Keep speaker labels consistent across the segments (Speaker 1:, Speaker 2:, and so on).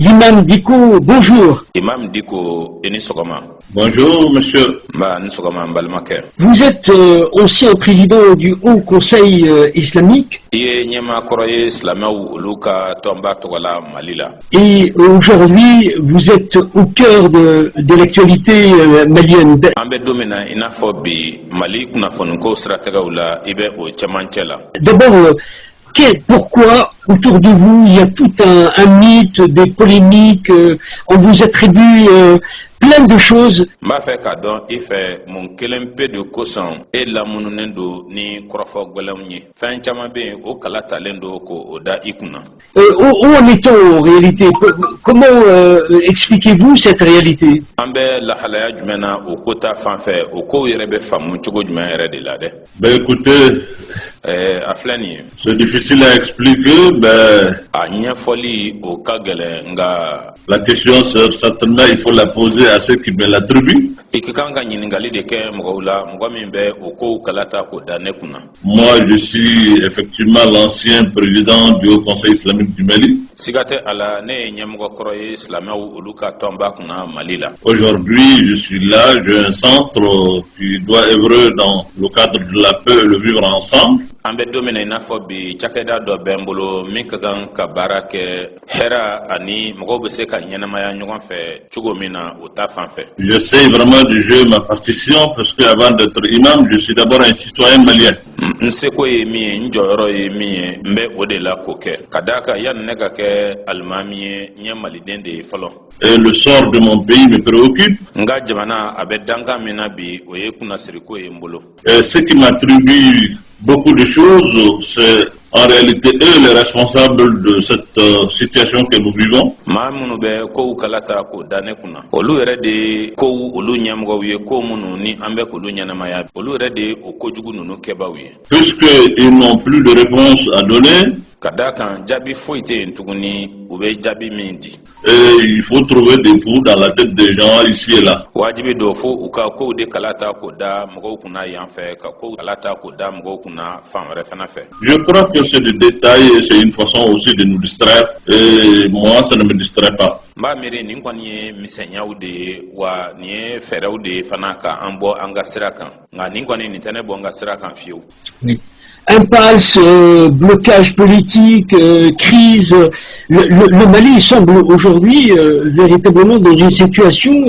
Speaker 1: L'imam Diko, bonjour.
Speaker 2: Imam Diko, Enisogama.
Speaker 3: Bonjour, monsieur.
Speaker 1: Vous êtes ancien président du Haut Conseil islamique. Et aujourd'hui, vous êtes au cœur de l'actualité malienne. D'abord, pourquoi autour de vous il y a tout un mythe, des polémiques, on vous attribue plein de choses. Où en est-on en réalité? Comment expliquez-vous cette réalité?
Speaker 3: Écoutez, c'est difficile à expliquer, mais la question, certainement, il faut la poser à ceux qui me l'attribuent. Moi, je suis effectivement l'ancien président du Haut Conseil islamique du Mali. Aujourd'hui, je suis là, j'ai un centre qui doit œuvrer dans le cadre de la paix et le vivre ensemble. J'essaie vraiment de jouer ma partition parce qu'avant d'être imam, je suis d'abord un citoyen malien. Et le sort de mon pays me préoccupe. Et ce qui m'attribue beaucoup de choses, c'est en réalité eux les responsables de cette situation que nous vivons. Puisqu'ils n'ont plus de réponse à donner, et il faut trouver des poux dans la tête des gens ici et là. Je crois que c'est des détails et c'est une façon aussi de nous distraire. Et moi, ça ne me distrait pas.
Speaker 1: Impasse, blocage politique, crise. Le Mali semble aujourd'hui véritablement dans une situation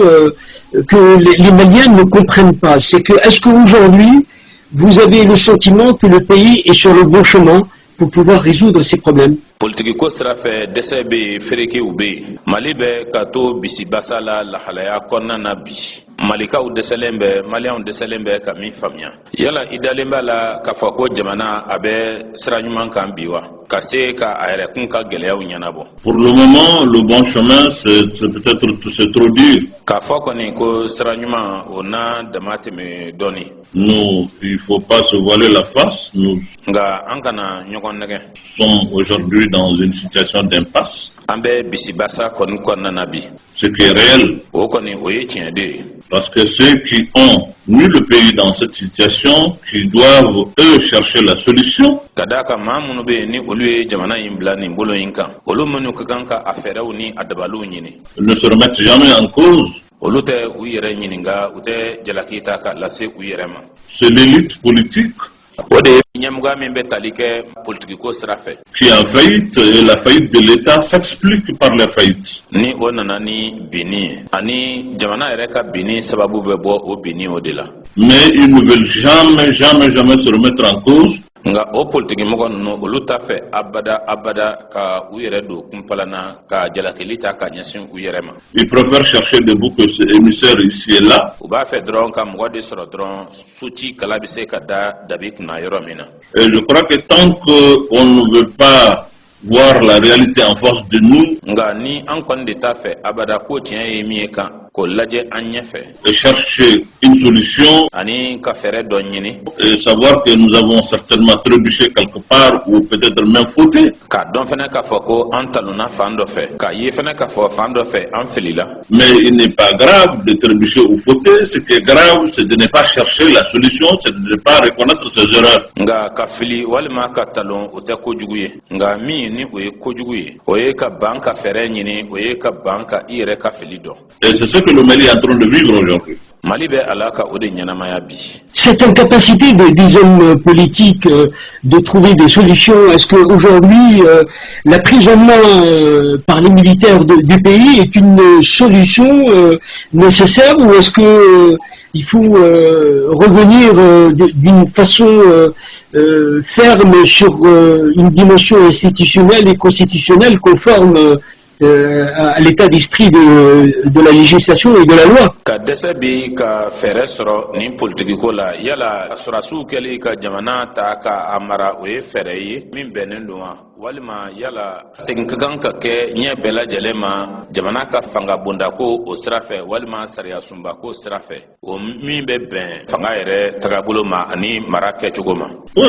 Speaker 1: que les Maliens ne comprennent pas. C'est que, est-ce qu'aujourd'hui, vous avez le sentiment que le pays est sur le bon chemin pour pouvoir résoudre ces problèmes?
Speaker 2: Politique ko sira fɛ dɛsɛ bɛ yen feerekew bɛ yen Mali bɛ ka to bisibasa la lahalaya kɔnɔna na bi malikaw dɛsɛlen bɛ maliyɛnw dɛsɛlen bɛ ka min faamuya yala i dalen b'a la k'a fɔ ko jamana a bɛ sira ɲuman kan bi wa ka se ka a yɛrɛ kun ka gɛlɛyaw ɲɛnabɔ?
Speaker 3: Pour le moment, le bon chemin, c'est peut-être c'est trop dur.
Speaker 2: K'a fɔ kɔni ko sira ɲuman o n'a dama tɛmɛ dɔɔni.
Speaker 3: Nous, il faut pas se voiler la face. Nous
Speaker 2: nka an kana ɲɔgɔn nɛgɛ.
Speaker 3: Sommes aujourd'hui dans une situation d'impasse. Ce qui est réel. Parce que ceux qui ont mis le pays dans cette situation, qui doivent eux chercher la solution, ne se remettent jamais en cause. C'est l'élite politique qui est en faillite, et la faillite de l'État s'explique par la faillite. Mais ils ne veulent jamais se remettre en cause. Ils préfèrent chercher des boucs émissaires ici et là. Et je crois que tant qu'on ne veut pas voir la réalité en face de nous,
Speaker 2: ko lajɛ an ɲɛfɛ
Speaker 3: et chercher une solution
Speaker 2: ani ka fɛɛrɛ dɔ ɲini
Speaker 3: et savoir que nous avons certainement trébuché quelque part ou peut-être même fauté.
Speaker 2: K'a dɔn fɛnɛ k'a fɔ ko an talonna fan dɔ fɛ, k'a ye fɛnɛ k'a fɔ fan dɔ fɛ an filila.
Speaker 3: Mais il n'est pas grave de trébucher ou fauter. Ce qui est grave, c'est de ne pas chercher la solution, c'est de ne pas reconnaître ses erreurs.
Speaker 2: Nga ka fili walima ka talon o tɛ kojugu ye. Nga min ni o ye kojugu ye, o ye ka ban ka fɛɛrɛ ɲini, o ye ka ban ka i yɛrɛ ka fili dɔn.
Speaker 3: Et c'est ce que le Mali est en train de vivre aujourd'hui.
Speaker 2: Mali bɛ ala ka o de ɲɛnamaya bi.
Speaker 1: Cette incapacité des hommes politiques de trouver des solutions, est-ce qu'aujourd'hui l'emprisonnement par les militaires du pays est une solution nécessaire, ou est-ce que il faut revenir d'une façon ferme sur une dimension institutionnelle et constitutionnelle conforme à l'état d'esprit de la législation et de la loi.
Speaker 2: Ka dɛsɛ bi ka fɛɛrɛ sɔrɔ ni politiki ko la, yala sɔrɔsiw kɛli ka jamana ta ka a mara o ye fɛɛrɛ ye min bɛnnen don wa, walima yala segin ka kan ka kɛ ɲɛ bɛɛ lajɛlen ma jamana ka fanga bondako o sira fɛ walima sariya sunbako sira fɛ, o min bɛ bɛn fanga yɛrɛ tagabolo ma ani mara kɛcogo ma?
Speaker 3: Oui,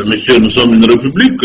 Speaker 3: monsieur, nous sommes une république,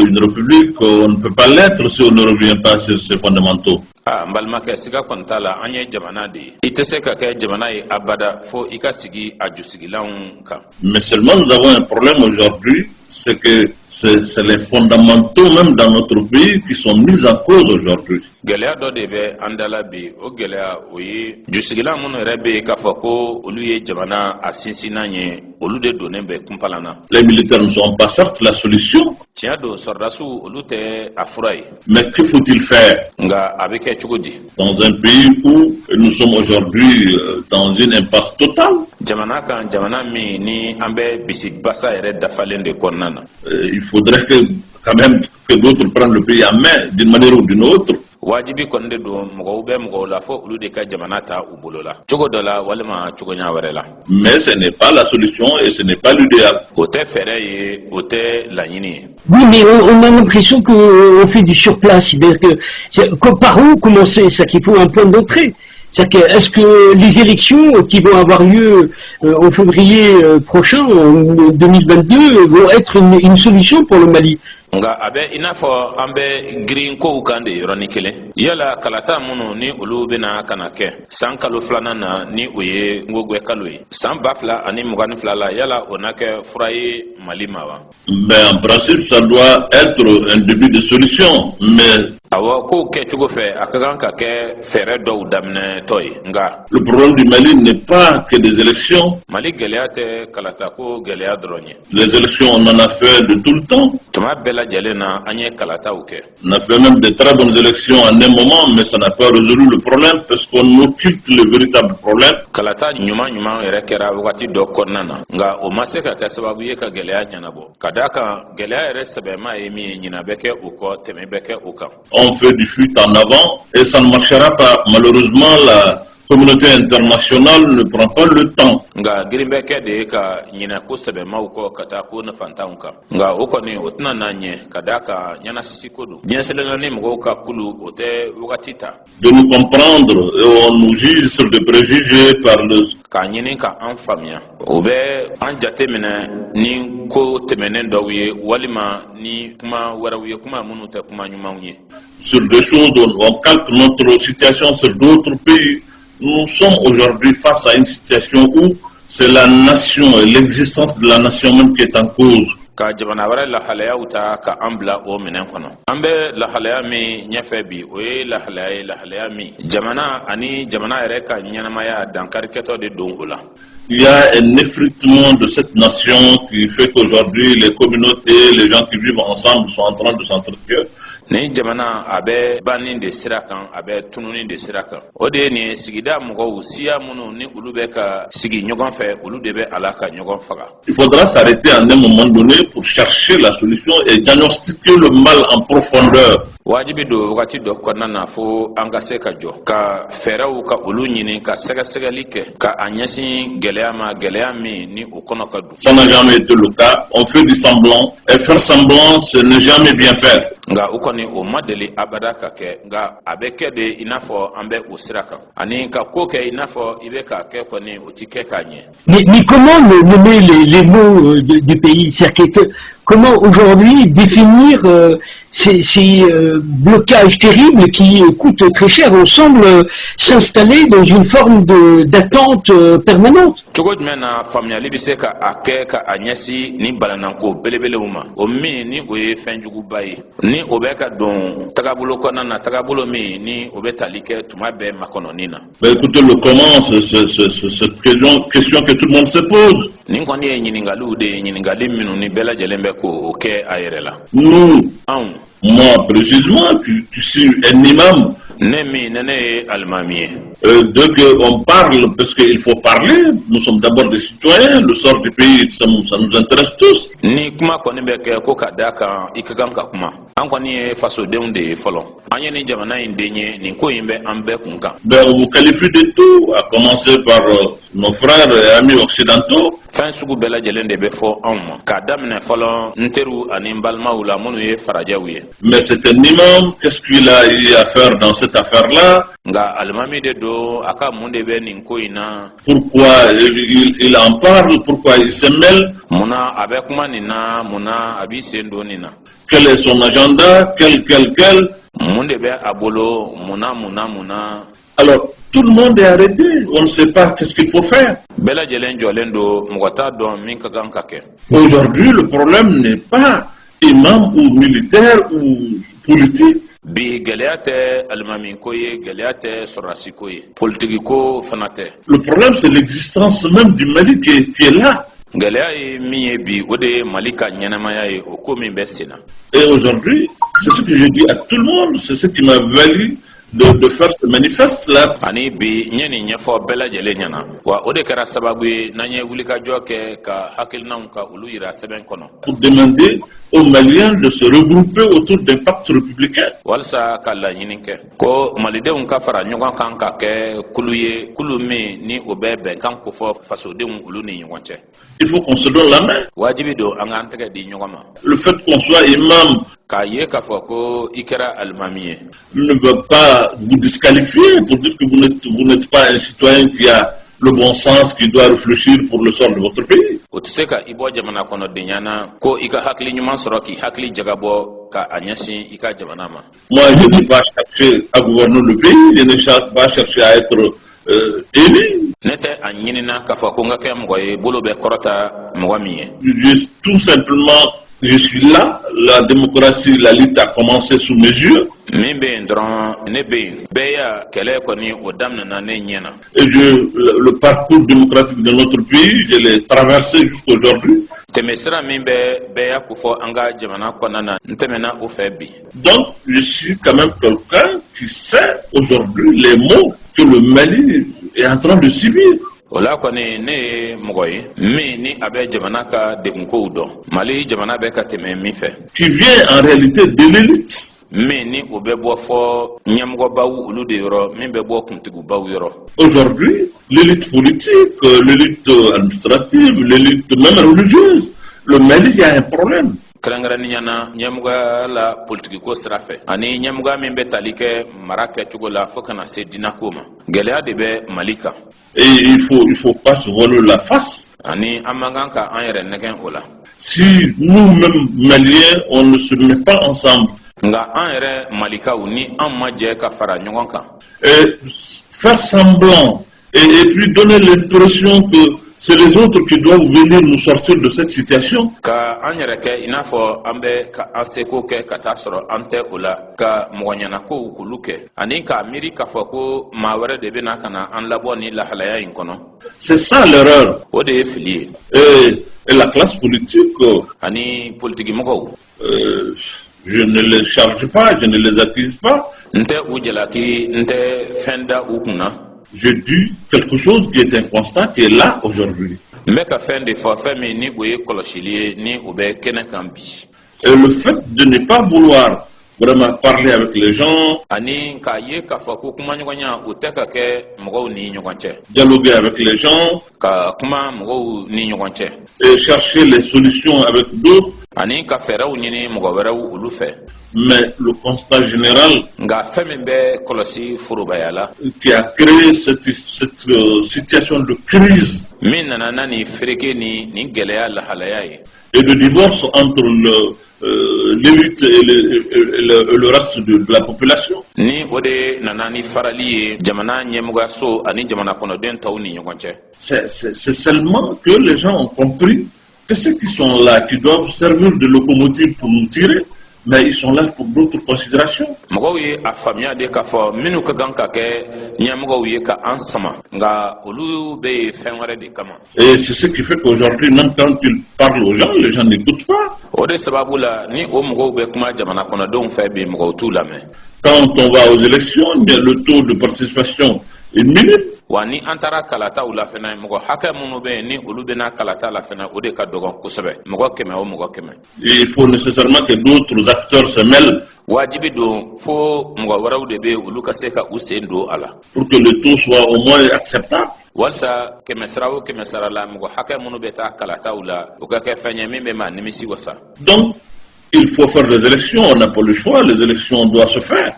Speaker 3: on ne peut pas l'être si on ne revient pas sur ses fondamentaux.
Speaker 2: N balimakɛ siga kɔni t'a la, an ye jamana de ye. I tɛ se ka kɛ jamana ye abada fo i ka sigi a jusigilanw kan.
Speaker 3: Mais seulement nous avons un problème aujourd'hui, c'est que c'est les fondamentaux même dans notre pays qui sont mis en cause aujourd'hui.
Speaker 2: Gɛlɛya dɔ de bɛ an dala bi, o gɛlɛya o ye jusigilan minnu yɛrɛ bɛ k'a fɔ ko olu ye jamana a sinsinnan ye, olu de donnen bɛ kunpalan na.
Speaker 3: Les militaires ne sont pas certes la solution.
Speaker 2: Tiɲɛ don, sɔrɔdasiw olu tɛ a fura ye.
Speaker 3: Mais que faut-il faire?
Speaker 2: Nka a bɛ kɛ cogo di?
Speaker 3: Dans un pays où nous sommes aujourd'hui dans une impasse totale.
Speaker 2: Jamana kan jamana min ni an bɛ bisimilabasa yɛrɛ dafalen de kɔnɔna na.
Speaker 3: Il faudrait quand même que d'autres prennent le pays en main d'une manière ou d'une autre.
Speaker 2: Wajibi kɔni de don mɔgɔw bɛ mɔgɔw la fo olu de ka jamana ta u bolo la, cogo dɔ la walima cogoɲa wɛrɛ la.
Speaker 3: Mais ce n'est pas la solution et ce n'est pas l'idéal.
Speaker 2: O tɛ fɛɛrɛ ye, o tɛ laɲini ye.
Speaker 1: Oui, mais on a l'impression qu'on fait du surplace. C'est-à-dire que par où commencer? C'est qu'il faut un point d'entrée. Est-ce que les élections qui vont avoir lieu en février prochain, en 2022, vont être une solution pour le Mali?
Speaker 2: Nga a bɛ i n'a fɔ an bɛ girin kow kan de yɔrɔnin kelen. Yala kalata minnu ni olu bɛna ka na kɛ san kalo filanan na ni o ye ngogwɛ kalo ye, san 2022 la, yala o na kɛ fura ye Mali ma wa?
Speaker 3: Mais en principe, ça doit être un début de solution, mais
Speaker 2: awɔ, kow kɛcogo fɛ a ka kan ka kɛ fɛɛrɛ dɔw daminɛtɔ ye. Nga
Speaker 3: le problème du Mali n'est pas que des élections.
Speaker 2: Mali gɛlɛya tɛ kalata ko gɛlɛya dɔrɔn ye.
Speaker 3: Les élections, on en a fait de tout le temps.
Speaker 2: Tuma bɛɛ lajɛlen na an ye kalataw kɛ.
Speaker 3: On a fait même de très bonnes élections en un moment, mais ça n'a pas résolu le problème parce qu'on occulte le véritable problème.
Speaker 2: Kalata ɲuman yɛrɛ kɛra wagati dɔ kɔnɔna na, nka o ma se ka kɛ sababu ye ka gɛlɛya ɲɛnabɔ. Ka d'a kan gɛlɛya yɛrɛ sɛbɛma ye min ye, ɲina bɛ kɛ o kɔ, tɛmɛ bɛ kɛ o kan.
Speaker 3: On fait du fuite en avant et ça ne marchera pas. Malheureusement, la communauté internationale ne prend pas le temps.
Speaker 2: Nga girin bɛ kɛ de ye ka ɲina ko sɛbɛmaw kɔ ka taa ko nafantanw kan. Nga o kɔni o tɛna na ɲɛ, ka d'a kan ɲɛnasisi ko don. Diɲɛsɛlɛla ni mɔgɔw ka kulu o tɛ wagati ta.
Speaker 3: De nous comprendre et on nous juge sur des préjugés par le...
Speaker 2: K'a ɲini ka an faamuya. O bɛ an jate minɛ ni ko tɛmɛnen dɔw ye walima ni kuma wɛrɛw ye, kuma minnu tɛ kuma ɲumanw ye.
Speaker 3: Sur des choses dont on calque notre situation sur d'autres pays. Nous sommes aujourd'hui face à une situation où c'est la nation et l'existence de la nation même qui est en cause.
Speaker 2: Ka jamana wɛrɛ lahalayaw ta ka an bila o minɛn kɔnɔ. An bɛ lahalaya min ɲɛfɛ bi, o ye lahalaya min jamana ani jamana yɛrɛ ka ɲɛnamaya dankarikɛtɔ de don o la.
Speaker 3: Il y a un effritement de cette nation qui fait qu'aujourd'hui les communautés, les gens qui vivent ensemble sont en train de s'entretuer.
Speaker 2: Ni jamana a bɛ banni de sira kan, a bɛ tununi de sira kan. O de ye nin sigida mɔgɔw siya minnu ni olu bɛ ka sigi ɲɔgɔn fɛ, olu de bɛ ala ka ɲɔgɔn faga.
Speaker 3: Il faudra s'arrêter à un moment donné pour chercher la solution et diagnostiquer le mal en profondeur.
Speaker 2: wajibi do wakati do konna na fo anga se ka jo ka feraw ka olu nyini ka sega segali ke ka anyasi geleama geleami ni ukono ka du.
Speaker 3: Ça n'a jamais été le cas. On fait du semblant et faire semblant, ce n'est jamais bien faire.
Speaker 2: Nga ukoni o madeli abada ka ke nga abeke de inafo ambe usiraka ani ka koke inafo ibeka ke koni utike kanye.
Speaker 1: Mais comment nommer les mots du pays? C'est-à-dire que comment aujourd'hui définir ces blocages terribles qui coûtent très cher? On semble s'installer dans une forme d'attente permanente.
Speaker 2: Tugo jmena famia libise ka ake ka anyasi ni balananko belebele uma o mi ni oye fenjugu bayi ni obeka don tagabulo kona na tagabulo mi ni obeta like tumabe makono nina.
Speaker 3: Mais écoutez le comment cette question que tout le monde se pose.
Speaker 2: Ni koni e nyiningalu de nyiningali minu ni bela jelembe ko oke ayerela.
Speaker 3: Nous, moi précisément, tu suis un imam.
Speaker 2: Nemi nene almamie.
Speaker 3: Dès qu'on parle, parce qu'il faut parler, nous sommes d'abord des citoyens, le sort du pays, ça nous intéresse tous.
Speaker 2: Ni kuma koni beke ko kadaka ikagam kuma. An koni faso deunde folon. Anye ni jamana indenye ni ko imbe ambe kunka.
Speaker 3: Ben on vous qualifie de tout, à commencer par nos frères et amis occidentaux.
Speaker 2: Fin sugu bela jelende be fo anma. Kadamne folon nteru animbalma ula monu ye farajawiye.
Speaker 3: Mais c'est un imam, qu'est-ce qu'il a eu à faire dans cette affaire-là?
Speaker 2: Nga almami de do aka munde be ninko ina.
Speaker 3: Pourquoi il en parle? Pourquoi il se mêle?
Speaker 2: Muna avec manina, muna abi sendo nina.
Speaker 3: Quel est son agenda? Quel?
Speaker 2: Munde be abolo, muna.
Speaker 3: Alors, tout le monde est arrêté. On ne sait pas qu'est-ce qu'il faut faire.
Speaker 2: Bela jelen jolendo mwata do minka gankake.
Speaker 3: Aujourd'hui, le problème n'est pas imam ou militaire ou politique.
Speaker 2: Bi galeate almami koye, galeate sorasi koye. Politiki ko fanate.
Speaker 3: Le problème, c'est l'existence même du Mali qui est là.
Speaker 2: Galeaye miye bi ode malika nyanamaya e okomi besina.
Speaker 3: Et aujourd'hui, c'est ce que je dis à tout le monde, c'est ce qui m'a valu de faire ce manifeste-là.
Speaker 2: Ani bi nyeni nyefo bela jele nyana. Wa ode kara sababu nanye wulika joke ka hakil ka ulu ira seben kono.
Speaker 3: Pour demander aux Maliens de se regrouper autour d'un pacte républicain.
Speaker 2: Walsa kala nyininke. Ko malide unka fara nyonga kanka ke kuluye kulumi ni obebe kanko fo fasode ulu ni nywanche.
Speaker 3: Il faut qu'on se donne la main.
Speaker 2: Wajibi do anganteke di nyongama.
Speaker 3: Le fait qu'on soit imam
Speaker 2: Kaye kafoko ikera almamiye
Speaker 3: ne veut pas vous disqualifier pour dire que vous n'êtes pas un citoyen qui a le bon sens, qui doit réfléchir pour le sort de votre pays.
Speaker 2: Utseka ibo jamana kono dinyana ko ika hakli nyuman soroki hakli jagabo ka anyasi ika jamana ma.
Speaker 3: Moi, je n'ai pas cherché à gouverner le pays, je n'ai pas cherché à être élu.
Speaker 2: Nete anyinina kafoko ngake mgoye bolo be korota mwamiye.
Speaker 3: Tout simplement, je suis là, la démocratie, la lutte a commencé sous mes yeux. Et le parcours démocratique de notre pays, je l'ai traversé jusqu'aujourd'hui. Donc, je suis quand même quelqu'un qui sait aujourd'hui les mots que le Mali est en train de subir.
Speaker 2: Ola kone ne mogoy mi ni abe jamana ka de nko udo mali jamana be ka teme mi fe
Speaker 3: qui vient en réalité de l'élite
Speaker 2: mi ni obebo fo nyamgo bawu ulu de yoro mi be bo kuntigu bawu yoro.
Speaker 3: Aujourd'hui l'élite politique, l'élite administrative, l'élite même religieuse, le Mali, il y a un problème.
Speaker 2: Krangara nyana nyamuga la politiki ko srafe ani nyamuga membe talike maraka chugola fokana se dinakoma gelea de be malika.
Speaker 3: Et il faut pas se voler la face.
Speaker 2: Ani amanganka anere negen ola.
Speaker 3: Si nous-mêmes Maliens on ne se met pas ensemble.
Speaker 2: Nga anere malika uni amaje ka fara nyonganka.
Speaker 3: Et faire semblant et puis donner l'impression que c'est les autres qui doivent venir nous sortir de cette situation.
Speaker 2: Ka anyereke inafo ambe ka anseko ke katasoro ante ola ka mwanyana ko ukuluke ani ka Amerika foko mawere de bena kana anlabo ni la halaya inkono.
Speaker 3: C'est ça l'erreur.
Speaker 2: Ode filier.
Speaker 3: Et la classe politique
Speaker 2: ani politique moko.
Speaker 3: Je ne les charge pas, je ne les accuse pas.
Speaker 2: Nte ujelaki nte fenda ukuna.
Speaker 3: Je dis quelque chose qui est un constat qui est là aujourd'hui.
Speaker 2: Et le fait de ne pas vouloir
Speaker 3: vraiment parler avec les gens, dialoguer avec les gens, et chercher les solutions avec d'autres. Mais le constat général qui a créé cette situation de crise et de divorce entre l'élite et le reste de la population, c'est seulement que les gens ont compris que ceux qui sont là, qui doivent servir de locomotive pour nous tirer, mais ils sont là pour d'autres considérations. Et c'est ce qui fait qu'aujourd'hui, même quand ils parlent aux gens, les gens n'écoutent pas. Quand on va aux élections, le taux de participation est minime. Et il faut nécessairement que d'autres acteurs se mêlent pour que le taux soit au moins acceptable. Donc, il faut faire des élections, on n'a pas le choix, les élections doivent se faire.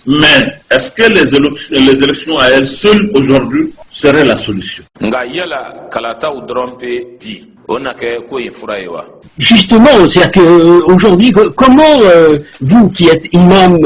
Speaker 3: Mais est-ce que les élections à elles seules aujourd'hui seraient la solution?
Speaker 1: Justement, c'est-à-dire qu'aujourd'hui, comment vous qui êtes imam